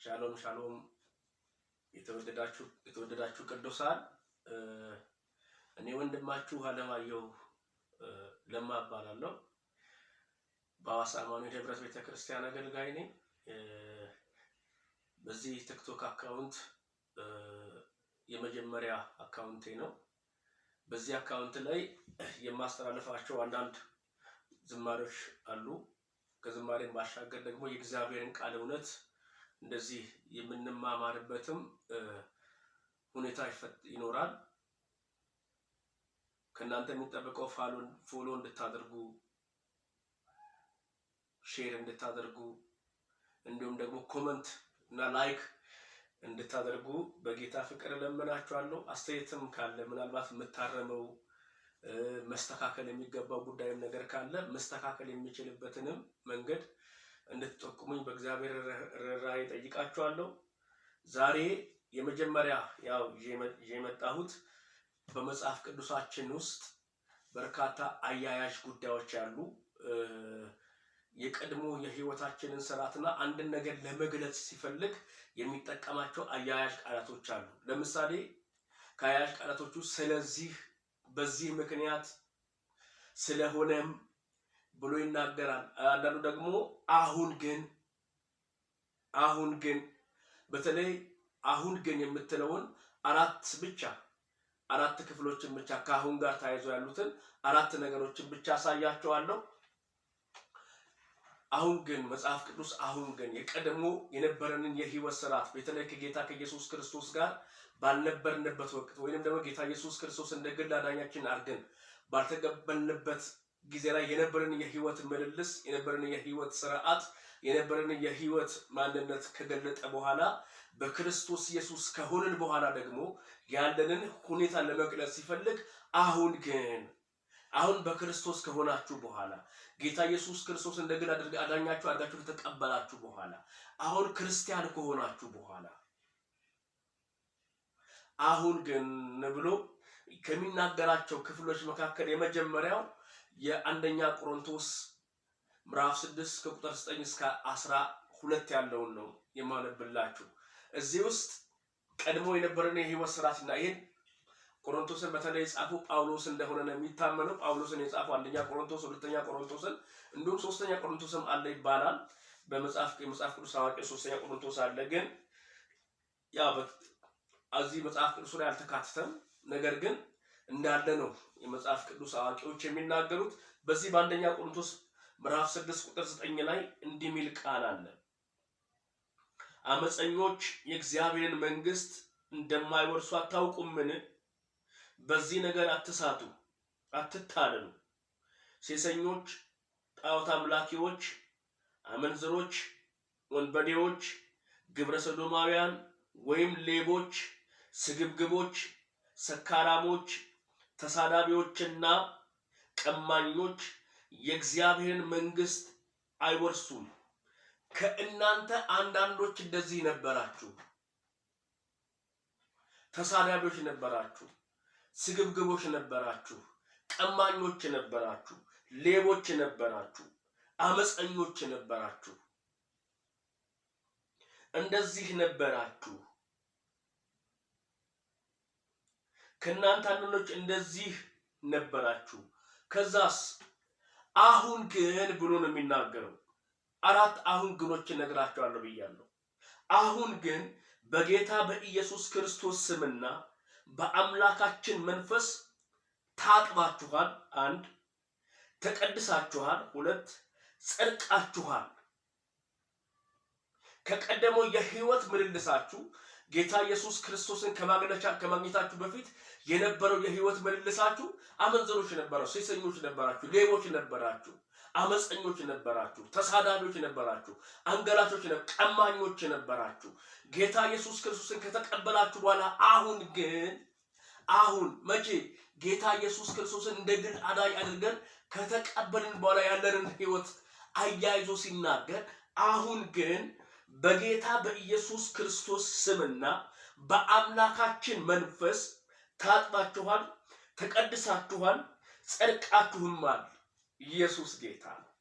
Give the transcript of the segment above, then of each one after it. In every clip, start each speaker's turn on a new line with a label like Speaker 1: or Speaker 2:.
Speaker 1: ሻሎም ሻሎም የተወደዳችሁ ቅዱሳን እኔ ወንድማችሁ አለማየሁ ለማ እባላለሁ። በሐዋሳ አማኑኤል ህብረት ቤተክርስቲያን አገልጋይ ነኝ። በዚህ ቲክቶክ አካውንት የመጀመሪያ አካውንቴ ነው። በዚህ አካውንት ላይ የማስተላልፋቸው አንዳንድ ዝማሬዎች አሉ። ከዝማሬም ባሻገር ደግሞ የእግዚአብሔርን ቃል እውነት እንደዚህ የምንማማርበትም ሁኔታ ይኖራል። ከናንተ የሚጠበቀው ፎሎ እንድታደርጉ፣ ሼር እንድታደርጉ እንዲሁም ደግሞ ኮሜንት እና ላይክ እንድታደርጉ በጌታ ፍቅር ለምናችኋለሁ። አስተያየትም ካለ ምናልባት የምታረመው መስተካከል የሚገባው ጉዳይም ነገር ካለ መስተካከል የሚችልበትንም መንገድ እንድትጠቁሙኝ በእግዚአብሔር ርኅራኄ ጠይቃችኋለሁ። ዛሬ የመጀመሪያ የመጣሁት በመጽሐፍ ቅዱሳችን ውስጥ በርካታ አያያዥ ጉዳዮች አሉ። የቀድሞ የህይወታችንን ስርዓትና አንድን ነገር ለመግለጽ ሲፈልግ የሚጠቀማቸው አያያዥ ቃላቶች አሉ። ለምሳሌ ከአያያዥ ቃላቶቹ ስለዚህ፣ በዚህ ምክንያት፣ ስለሆነም ብሎ ይናገራል። አንዳንዱ ደግሞ አሁን ግን በተለይ አሁን ግን የምትለውን አራት ክፍሎችን ብቻ ከአሁን ጋር ተያይዞ ያሉትን አራት ነገሮችን ብቻ አሳያቸዋለሁ። አሁን ግን መጽሐፍ ቅዱስ አሁን ግን የቀድሞ የነበረንን የህይወት ስርዓት በተለይ ከጌታ ከኢየሱስ ክርስቶስ ጋር ባልነበርንበት ወቅት ወይንም ደግሞ ጌታ ኢየሱስ ክርስቶስ እንደ ግል አዳኛችን አድርገን ባልተቀበልንበት ጊዜ ላይ የነበረንን የህይወት ምልልስ፣ የነበረንን የህይወት ስርዓት፣ የነበረንን የህይወት ማንነት ከገለጠ በኋላ በክርስቶስ ኢየሱስ ከሆንን በኋላ ደግሞ ያለንን ሁኔታ ለመግለጽ ሲፈልግ አሁን በክርስቶስ ከሆናችሁ በኋላ ጌታ ኢየሱስ ክርስቶስ እንደ ግል አዳኛችሁ አድርጋችሁ ከተቀበላችሁ በኋላ አሁን ክርስቲያን ከሆናችሁ በኋላ አሁን ግን ብሎ ከሚናገራቸው ክፍሎች መካከል የመጀመሪያው የአንደኛ ቆሮንቶስ ምዕራፍ 6 ከቁጥር 9 እስከ 12 ያለውን ነው የማነብላችሁ። እዚህ ውስጥ ቀድሞ የነበረን የህይወት ስርዓትና ይሄን ቆሮንቶስን በተለይ የጻፈው ጳውሎስ እንደሆነ ነው የሚታመነው። ጳውሎስን የጻፈው አንደኛ ቆሮንቶስ፣ ሁለተኛ ቆሮንቶስን እንዲሁም ሶስተኛ ቆሮንቶስም አለ ይባላል። የመጽሐፍ ቅዱስ አዋቂ ሶስተኛ ቆሮንቶስ አለ። ግን እዚህ መጽሐፍ ቅዱስ ላይ አልተካተተም። ነገር ግን እንዳለ ነው የመጽሐፍ ቅዱስ አዋቂዎች የሚናገሩት። በዚህ በአንደኛ ቆሮንቶስ ምዕራፍ 6 ቁጥር 9 ላይ እንዲህ የሚል ቃል አለ። አመፀኞች የእግዚአብሔርን መንግስት እንደማይወርሱ አታውቁምን? በዚህ ነገር አትሳቱ፣ አትታለሉ። ሴሰኞች፣ ጣዖት አምላኪዎች፣ አመንዝሮች፣ ወንበዴዎች፣ ግብረ ሰዶማውያን ወይም ሌቦች፣ ስግብግቦች፣ ሰካራሞች፣ ተሳዳቢዎችና ቀማኞች የእግዚአብሔርን መንግስት አይወርሱም። ከእናንተ አንዳንዶች እንደዚህ ነበራችሁ። ተሳዳቢዎች ነበራችሁ፣ ስግብግቦች ነበራችሁ፣ ቀማኞች ነበራችሁ፣ ሌቦች ነበራችሁ፣ አመፀኞች ነበራችሁ። እንደዚህ ነበራችሁ። ከእናንተ አንዳንዶች እንደዚህ ነበራችሁ። ከዛስ አሁን ግን ብሎ ነው የሚናገረው። አራት አሁን ግኖችን ነግራቸዋለሁ ብያለሁ። አሁን ግን በጌታ በኢየሱስ ክርስቶስ ስምና በአምላካችን መንፈስ ታጥባችኋል፣ 1 ተቀድሳችኋል፣ 2 ጸድቃችኋል። ከቀደመው የህይወት ምልልሳችሁ ጌታ ኢየሱስ ክርስቶስን ከማግኘታችሁ በፊት የነበረው የህይወት ምልልሳችሁ አመንዘሮች ነበራችሁ፣ ሴሰኞች ነበራችሁ፣ ሌቦች ነበራችሁ፣ አመፀኞች ነበራችሁ፣ ተሳዳቢዎች ነበራችሁ፣ አንገላቾች ነበራችሁ፣ ቀማኞች ነበራችሁ። ጌታ ኢየሱስ ክርስቶስን ከተቀበላችሁ በኋላ አሁን መቼ ጌታ ኢየሱስ ክርስቶስን እንደ ግል አዳኝ አድርገን ከተቀበልን በኋላ ያለንን ህይወት አያይዞ ሲናገር አሁን ግን በጌታ በኢየሱስ ክርስቶስ ስምና በአምላካችን መንፈስ ታጥባችኋል፣ ተቀድሳችኋል፣ ጸድቃችሁማል። ኢየሱስ ጌታ ነው።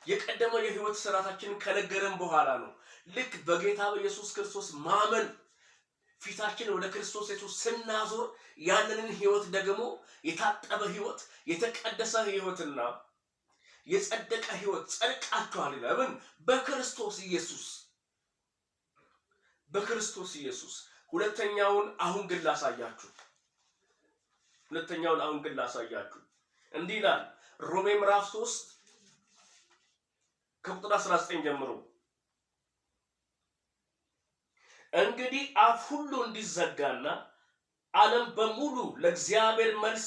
Speaker 1: የቀደመው የህይወት ስርዓታችንን ከነገረን በኋላ ነው ልክ በጌታ በኢየሱስ ክርስቶስ ማመን ፊታችን ወደ ክርስቶስ ኢየሱስ ስናዞር ያንንን ህይወት ደግሞ የታጠበ ህይወት የተቀደሰ ህይወትና የጸደቀ ህይወት ጸድቃችኋል ይላል። በክርስቶስ ኢየሱስ በክርስቶስ ኢየሱስ። ሁለተኛውን አሁን ግን ላሳያችሁ እንዲህ ይላል ሮሜ ምዕራፍ 3 ከቁጥር 19 ጀምሮ እንግዲህ አፍ ሁሉ እንዲዘጋና ዓለም በሙሉ ለእግዚአብሔር መልስ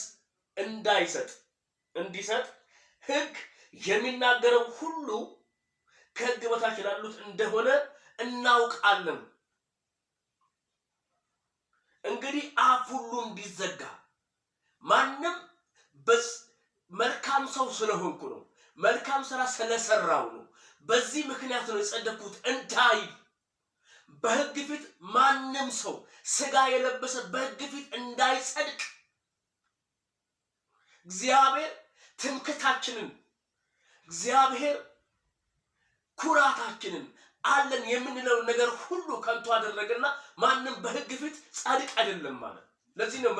Speaker 1: እንዲሰጥ ሕግ የሚናገረው ሁሉ ከሕግ በታች ላሉት እንደሆነ እናውቃለን። እንግዲህ አፍ ሁሉ እንዲዘጋ ማንም መልካም ሰው ስለሆንኩ ነው፣ መልካም ስራ ስለሰራው ነው፣ በዚህ ምክንያት ነው የጸደቅኩት እንዳይል በሕግ ፊት ማንም ሰው ስጋ የለበሰ በሕግ ፊት እንዳይጸድቅ እግዚአብሔር ትምክህታችንን እግዚአብሔር ኩራታችንን አለን የምንለው ነገር ሁሉ ከንቱ አደረገና ማንም በሕግ ፊት ጻድቅ አይደለም ማለት። ለዚህ ነው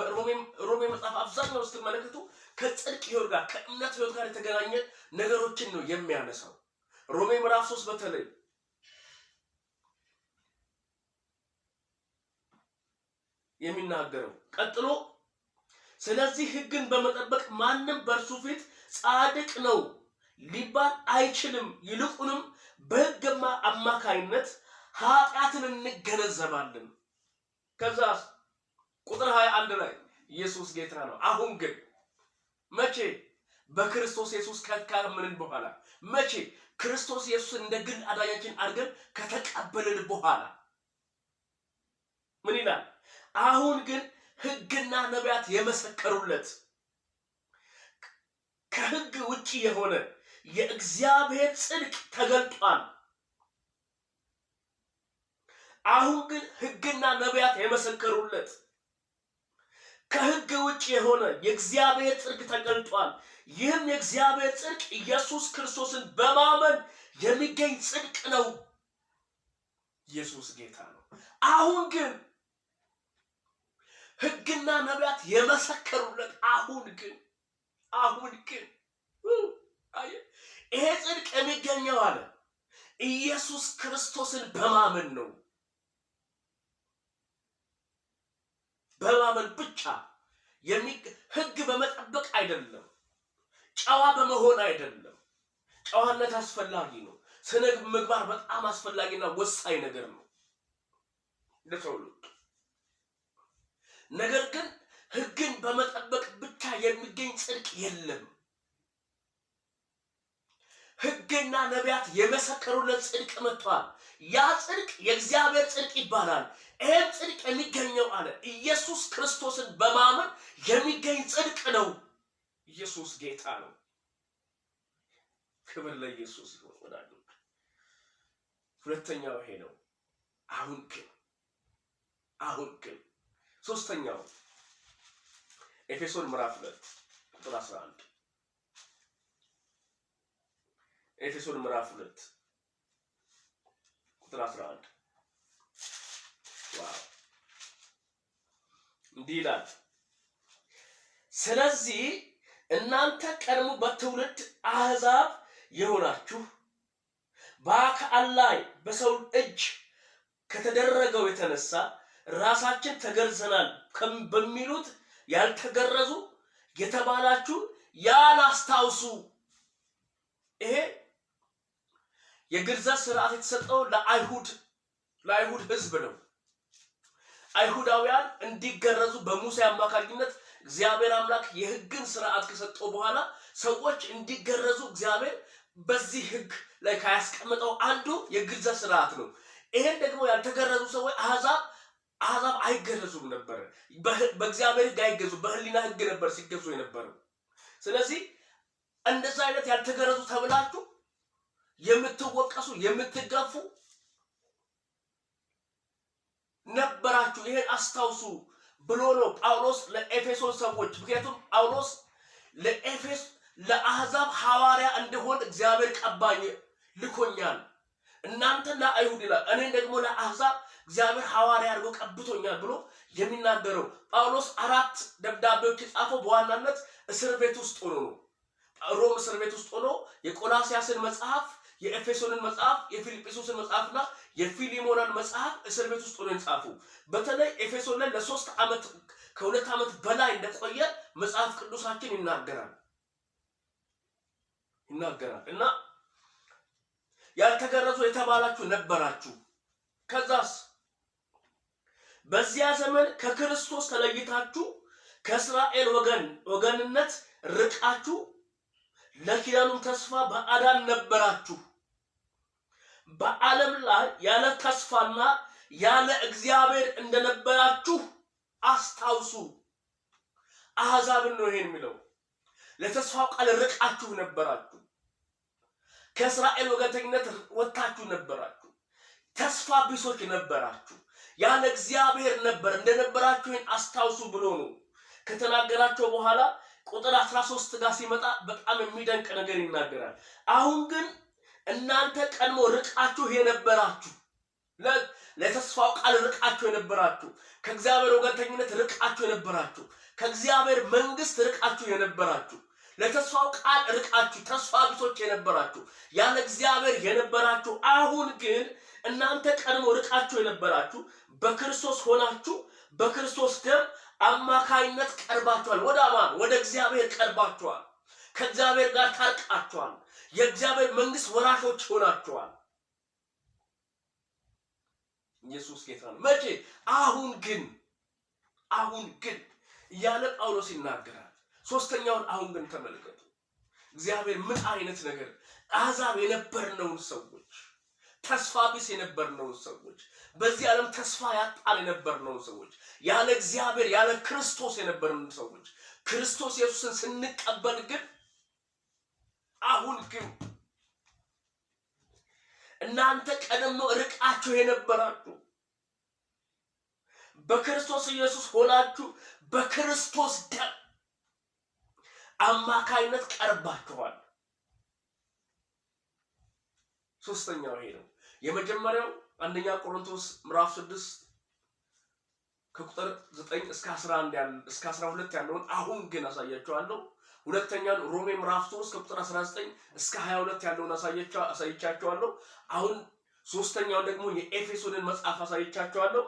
Speaker 1: ሮሜ መጽሐፍ አብዛኛው ስትመለከቱ ከጽድቅ ሕይወት ጋር ከእምነት ሕይወት ጋር የተገናኘ ነገሮችን ነው የሚያነሳው። ሮሜ ምዕራፍ 3 በተለይ የሚናገረው ቀጥሎ ስለዚህ ሕግን በመጠበቅ ማንም በእርሱ ፊት ጻድቅ ነው ሊባል አይችልም፣ ይልቁንም በሕግ አማካይነት ኃጢአትን እንገነዘባለን። ከዛ ቁጥር 21 ላይ ኢየሱስ ጌታ ነው። አሁን ግን መቼ? በክርስቶስ ኢየሱስ ካመንን በኋላ። መቼ? ክርስቶስ ኢየሱስ እንደ ግል አዳኛችን አድርገን ከተቀበልን በኋላ ምን ይላል? አሁን ግን ሕግና ነቢያት የመሰከሩለት ከሕግ ውጪ የሆነ የእግዚአብሔር ጽድቅ ተገልጧል። አሁን ግን ሕግና ነቢያት የመሰከሩለት ከሕግ ውጪ የሆነ የእግዚአብሔር ጽድቅ ተገልጧል። ይህም የእግዚአብሔር ጽድቅ ኢየሱስ ክርስቶስን በማመን የሚገኝ ጽድቅ ነው። ኢየሱስ ጌታ ነው። አሁን ግን ሕግና ነቢያት የመሰከሩለት አሁን ግን ይሄ ጽድቅ የሚገኘው አለ ኢየሱስ ክርስቶስን በማመን ነው። በማመን ብቻ ሕግ በመጠበቅ አይደለም፣ ጨዋ በመሆን አይደለም። ጨዋነት አስፈላጊ ነው። ስነ ምግባር በጣም አስፈላጊና ወሳኝ ነገር ነው ለሰው ልጅ። ነገር ግን ሕግን በመጠበቅ ብቻ የሚገኝ ጽድቅ የለም። ሕግና ነቢያት የመሰከሩለት ጽድቅ መጥቷል። ያ ጽድቅ የእግዚአብሔር ጽድቅ ይባላል። ይህም ጽድቅ የሚገኘው አለ ኢየሱስ ክርስቶስን በማመን የሚገኝ ጽድቅ ነው። ኢየሱስ ጌታ ነው። ክብር ለኢየሱስ ይሁን ወዳጆች። ሁለተኛው ይሄ ነው። አሁን ግን ሶስተኛው ኤፌሶን ምዕራፍ 2 ቁጥር 11 ኤፌሶን ምዕራፍ 2 ቁጥር 11 ዋው እንዲህ ይላል፣ ስለዚህ እናንተ ቀድሞ በትውልድ አሕዛብ የሆናችሁ በአካል ላይ በሰው እጅ ከተደረገው የተነሳ ራሳችን ተገርዘናል በሚሉት ያልተገረዙ የተባላችሁ ያን አስታውሱ። ይሄ የግርዛት ስርዓት የተሰጠው ለአይሁድ ሕዝብ ነው። አይሁዳውያን እንዲገረዙ በሙሴ አማካኝነት እግዚአብሔር አምላክ የሕግን ስርዓት ከሰጠው በኋላ ሰዎች እንዲገረዙ እግዚአብሔር በዚህ ሕግ ላይ ካያስቀመጠው አንዱ የግርዛት ስርዓት ነው። ይሄን ደግሞ ያልተገረዙ ሰዎች አሕዛብ አይገረዙም ነበር። በእግዚአብሔር ሕግ አይገዙ፣ በህሊና ሕግ ነበር ሲገዙ የነበረው። ስለዚህ እንደዛ አይነት ያልተገረዙ ተብላችሁ የምትወቀሱ የምትገፉ ነበራችሁ። ይሄን አስታውሱ ብሎ ነው ጳውሎስ ለኤፌሶን ሰዎች። ምክንያቱም ጳውሎስ ለአሕዛብ ሐዋርያ እንደሆን እግዚአብሔር ቀባኝ ልኮኛል። እናንተና አይሁድ ይላል እኔን ደግሞ ለአሕዛብ እግዚአብሔር ሐዋርያ አድርጎ ቀብቶኛል ብሎ የሚናገረው ጳውሎስ 4 ደብዳቤዎች የጻፈው በዋናነት እስር ቤት ውስጥ ሆኖ ነው። ሮም እስር ቤት ውስጥ ሆኖ የቆላስያስን መጽሐፍ፣ የኤፌሶንን መጽሐፍ፣ የፊልጵስዩስን መጽሐፍና የፊሊሞናን መጽሐፍ እስር ቤት ውስጥ ሆኖ የጻፈው። በተለይ ኤፌሶን ላይ ለ3 ዓመት ከ2 ዓመት በላይ እንደቆየ መጽሐፍ ቅዱሳችን ይናገራል እና ያልተገረዙ የተባላችሁ ነበራችሁ። ከዛስ በዚያ ዘመን ከክርስቶስ ተለይታችሁ ከእስራኤል ወገንነት ርቃችሁ ለኪዳኑ ተስፋ ባዕዳን ነበራችሁ። በዓለም ላይ ያለ ተስፋና ያለ እግዚአብሔር እንደነበራችሁ አስታውሱ። አሕዛብን ነው ይሄን የሚለው። ለተስፋው ቃል ርቃችሁ ነበራችሁ። ከእስራኤል ወገንተኝነት ወጥታችሁ ነበራችሁ። ተስፋ ቢሶች ነበራችሁ። ያለ እግዚአብሔር ነበር እንደነበራችሁ አስታውሱ ብሎ ነው ከተናገራቸው በኋላ ቁጥር 13 ጋር ሲመጣ በጣም የሚደንቅ ነገር ይናገራል። አሁን ግን እናንተ ቀድሞ ርቃችሁ የነበራችሁ ለተስፋው ቃል ርቃችሁ የነበራችሁ ከእግዚአብሔር ወገንተኝነት ርቃችሁ የነበራችሁ ከእግዚአብሔር መንግስት ርቃችሁ የነበራችሁ ለተስፋው ቃል ርቃችሁ ተስፋ ቢሶች የነበራችሁ ያለ እግዚአብሔር የነበራችሁ አሁን ግን እናንተ ቀድሞ ርቃችሁ የነበራችሁ በክርስቶስ ሆናችሁ በክርስቶስ ደም አማካይነት ቀርባችኋል። ወደ አማን ወደ እግዚአብሔር ቀርባችኋል። ከእግዚአብሔር ጋር ታርቃችኋል። የእግዚአብሔር መንግስት ወራሾች ሆናችኋል። ኢየሱስ ጌታ ነው። መቼ? አሁን ግን እያለ ጳውሎስ ይናገራል። ሶስተኛውን አሁን ግን ተመልከቱ። እግዚአብሔር ምን አይነት ነገር አሕዛብ የነበርነውን ሰዎች ተስፋ ቢስ የነበርነውን ሰዎች በዚህ ዓለም ተስፋ ያጣን የነበርነውን ሰዎች ያለ እግዚአብሔር ያለ ክርስቶስ የነበርነውን ሰዎች ክርስቶስ ኢየሱስን ስንቀበል ግን አሁን ግን እናንተ ቀደም ርቃችሁ የነበራችሁ በክርስቶስ ኢየሱስ ሆናችሁ በክርስቶስ ደም አማካይነት ቀርባችኋል። ሶስተኛው ይሄ ነው። የመጀመሪያው አንደኛ ቆሮንቶስ ምዕራፍ 6 ከቁጥር 9 እስከ 11 እስከ 12 ያለውን አሁን ግን አሳያችኋለሁ። ሁለተኛው ሮሜ ምዕራፍ 3 ከቁጥር 19 እስከ 22 ያለውን አሳይቻችኋለሁ። አሁን ሶስተኛው ደግሞ የኤፌሶንን መጽሐፍ አሳይቻችኋለሁ።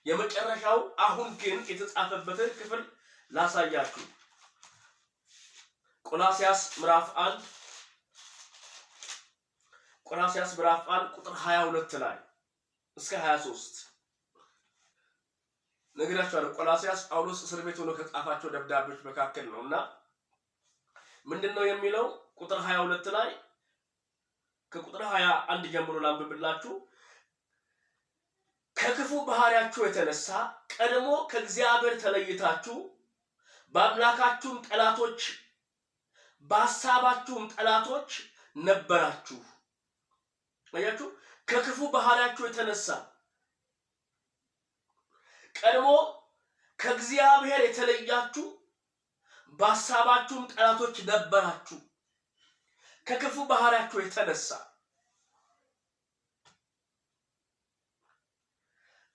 Speaker 1: የመጨረሻው አሁን ግን የተጻፈበትን ክፍል ላሳያችሁ። ቆላስይስ ምዕራፍ 1 ቁጥር 22 ላይ እስከ 23 ነግራችኋለሁ። ቆላስይስ ጳውሎስ እስር ቤት ሆኖ ከጻፋቸው ደብዳቤዎች መካከል ነውና ምንድነው የሚለው? ቁጥር 22 ላይ ከቁጥር 21 ጀምሮ ላንብብላችሁ። ከክፉ ባህሪያችሁ የተነሳ ቀድሞ ከእግዚአብሔር ተለይታችሁ በአምላካችሁም ጠላቶች በሐሳባችሁም ጠላቶች ነበራችሁ። አያችሁ? ከክፉ ባህሪያችሁ የተነሳ ቀድሞ ከእግዚአብሔር የተለያችሁ በሐሳባችሁም ጠላቶች ነበራችሁ። ከክፉ ባህሪያችሁ የተነሳ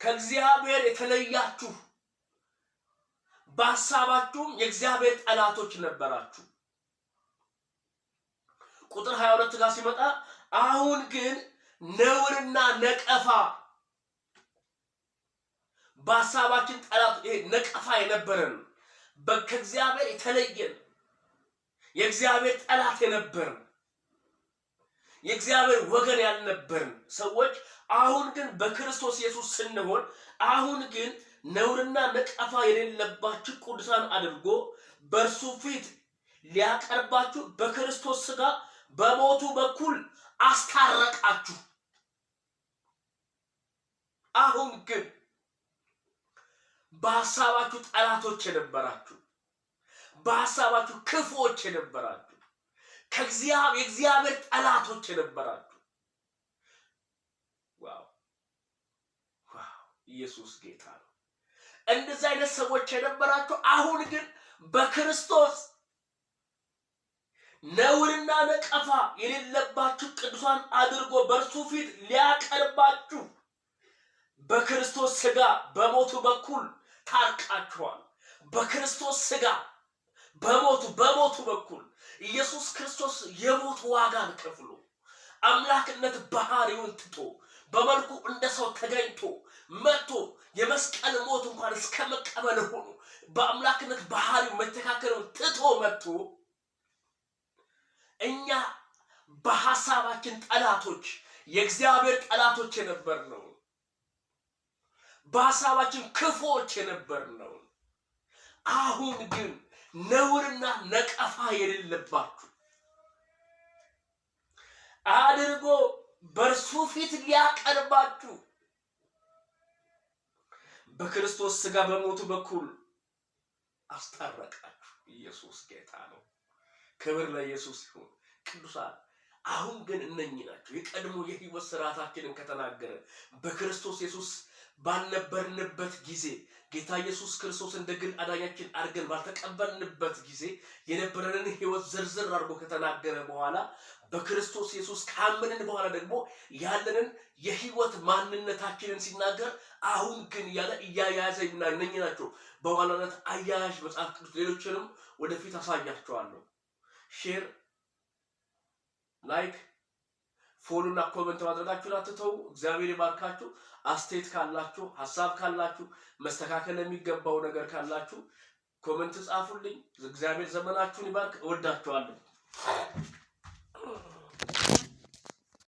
Speaker 1: ከእግዚአብሔር የተለያችሁ በሐሳባችሁም የእግዚአብሔር ጠላቶች ነበራችሁ። ቁጥር 22 ጋር ሲመጣ አሁን ግን ነውርና ነቀፋ በሐሳባችን ጠላት ነቀፋ የነበረን ከእግዚአብሔር የተለየን የእግዚአብሔር ጠላት የነበርን የእግዚአብሔር ወገን ያልነበርን ሰዎች አሁን ግን በክርስቶስ ኢየሱስ ስንሆን አሁን ግን ነውርና ነቀፋ የሌለባችሁ ቅዱሳን አድርጎ በእርሱ ፊት ሊያቀርባችሁ በክርስቶስ ሥጋ በሞቱ በኩል አስታረቃችሁ። አሁን ግን በሐሳባችሁ ጠላቶች የነበራችሁ በሐሳባችሁ ክፉዎች የነበራችሁ የእግዚአብሔር ጠላቶች የነበራችሁ ዋው ኢየሱስ ጌታ ነው። እንደዚህ አይነት ሰዎች የነበራችሁ አሁን ግን በክርስቶስ ነውርና ነቀፋ የሌለባችሁ ቅዱሳን አድርጎ በእርሱ ፊት ሊያቀርባችሁ በክርስቶስ ሥጋ በሞቱ በኩል ታርቃችኋል። በክርስቶስ ሥጋ በሞቱ በኩል ኢየሱስ ክርስቶስ የሞት ዋጋን ከፍሎ አምላክነት ባህሪውን ትቶ በመልኩ እንደ ሰው ተገኝቶ መጥቶ የመስቀል ሞት እንኳን እስከ መቀበል ሆኖ በአምላክነት ባህሪው መተካከሉን ትቶ መጥቶ እኛ በሐሳባችን ጠላቶች የእግዚአብሔር ጠላቶች የነበርነው በሐሳባችን ክፉዎች የነበርነው አሁን ግን ነውርና ነቀፋ የሌለባችሁ አድርጎ በእርሱ ፊት ሊያቀርባችሁ በክርስቶስ ሥጋ በሞቱ በኩል አስታረቃችሁ። ኢየሱስ ጌታ ነው። ክብር ለኢየሱስ ይሁን። ቅዱሳን አሁን ግን እነኚህ ናቸው። የቀድሞ የሕይወት ስርዓታችንን ከተናገረ በክርስቶስ ኢየሱስ ባልነበርንበት ጊዜ ጌታ ኢየሱስ ክርስቶስ እንደ ግል አዳኛችን አድርገን ባልተቀበልንበት ጊዜ የነበረንን ሕይወት ዝርዝር አድርጎ ከተናገረ በኋላ በክርስቶስ ኢየሱስ ካመንን በኋላ ደግሞ ያለንን የሕይወት ማንነታችንን ሲናገር አሁን ግን ያለ እያያዘ ይናል። እነኚህ ናቸው በዋናነት አያያዥ መጽሐፍ ቅዱስ። ሌሎችንም ወደፊት አሳያቸዋለሁ። ሼር፣ ላይክ፣ ፎሎ እና ኮሜንት ማድረጋችሁን አትተው። እግዚአብሔር ይባርካችሁ። አስተያየት ካላችሁ፣ ሐሳብ ካላችሁ፣ መስተካከል የሚገባው ነገር ካላችሁ ኮሜንት ጻፉልኝ። እግዚአብሔር ዘመናችሁን ይባርክ። እወዳችኋለሁ።